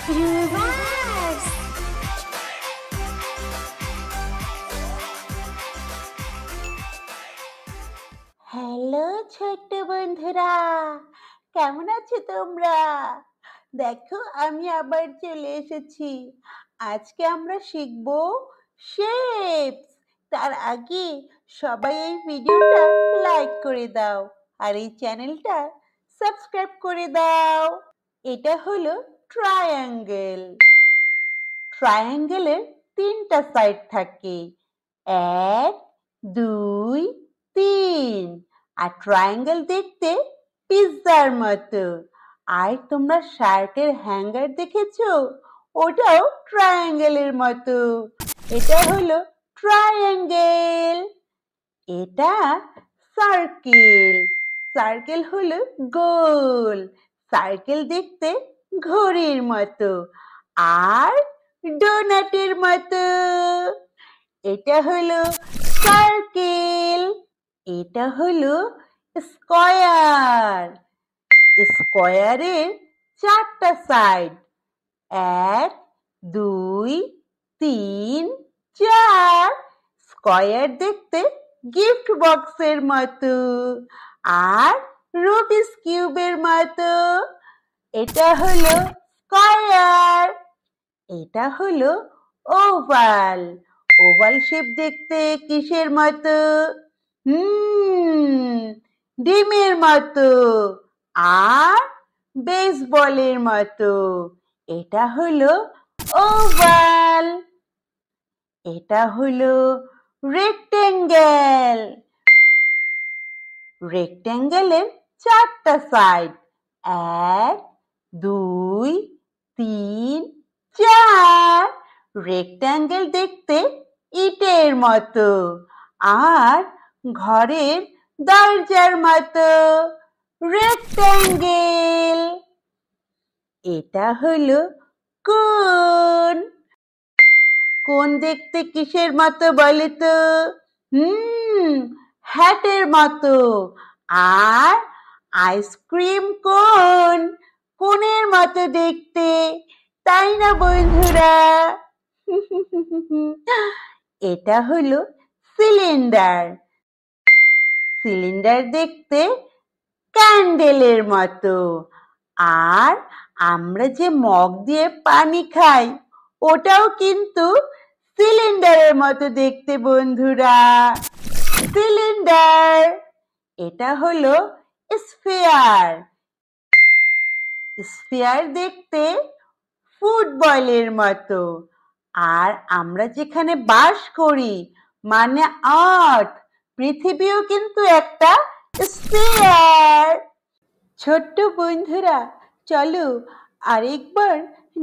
reverse. Hello ছোট্ট বন্ধুরা, কেমন আছো তোমরা? দেখো আমি আবার চলে এসেছি। আজকে আমরা শিখব শেপস। তার আগে সবাই এই ভিডিওটা লাইক করে দাও আর এই চ্যানেলটা সাবস্ক্রাইব করে দাও। এটা হলো ট্রায়াঙ্গেল। ট্রায়াঙ্গেলের তিনটা সাইড থাকে, ১, ২, ৩। আর ট্রায়াঙ্গেল দেখতে পিৎজার মতো। আর তোমরা শার্টের হ্যাঙ্গার দেখেছো? ওটাও ট্রায়াঙ্গেলের মতো। এটা হলো ট্রায়াঙ্গেল। এটা সার্কেল। সার্কেল হলো গোল। সার্কেল দেখতে ঘড়ির মতো আর ডোনাটের মতো। এটা হলো সার্কেল। এটা হলো স্কয়ার। স্কয়ারের চারটা সাইড, ১, ২, ৩, ৪। স্কয়ার দেখতে গিফট বক্সের মতো আর রুবিক্স কিউবের মতো। এটা হলো স্কয়ার। এটা হলো ওভাল। ওভাল শেপ দেখতে কিসের মতো? ডিমের মতো আর বেসবলের মতো। এটা হলো ওভাল। এটা হলো রেক্টেঙ্গেল। রেক্টেঙ্গেলের চারটা সাইড, ১, ২, ৩, ৪। রেক্টেঙ্গেল দেখতে ইটের মতো আর ঘরের দরজার মতো। রেক্টেঙ্গেল। এটা হলো কোন। কোন দেখতে কিসের মতো বলে তো? হ্যাটের মতো আর আইসক্রিম কোন কোনের মতো দেখতে, তাই না বন্ধুরা? এটা হলো সিলিন্ডার। সিলিন্ডার দেখতে ক্যান্ডেলের মতো আর আমরা যে মগ দিয়ে পানি খাই ওটাও কিন্তু সিলিন্ডারের মতো দেখতে বন্ধুরা। সিলিন্ডার। এটা হলো স্ফিয়ার। স্ফিয়ার দেখতে ফুটবলের মতো আর আমরা যেখানে বাস করি মানে আর্থ, পৃথিবীও কিন্তু একটা স্ফিয়ার। ছোট্ট বন্ধুরা, চলো আরেকবার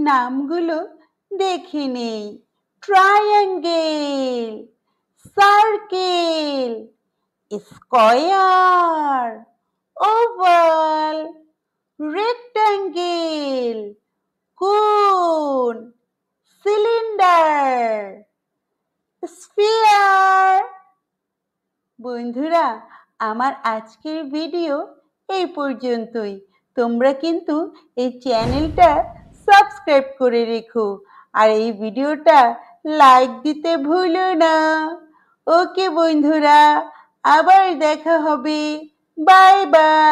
নামগুলো দেখে নেই। Triangle, circle, square, oval, rectangle, কোন, সিলিন্ডার, স্ফিয়ার। বন্ধুরা, আমার আজকের ভিডিও এই পর্যন্তই। তোমরা কিন্তু এই চ্যানেলটা সাবস্ক্রাইব করে রেখো আর এই ভিডিওটা লাইক দিতে ভুলো না। ওকে বন্ধুরা, আবার দেখা হবে। Bye bye.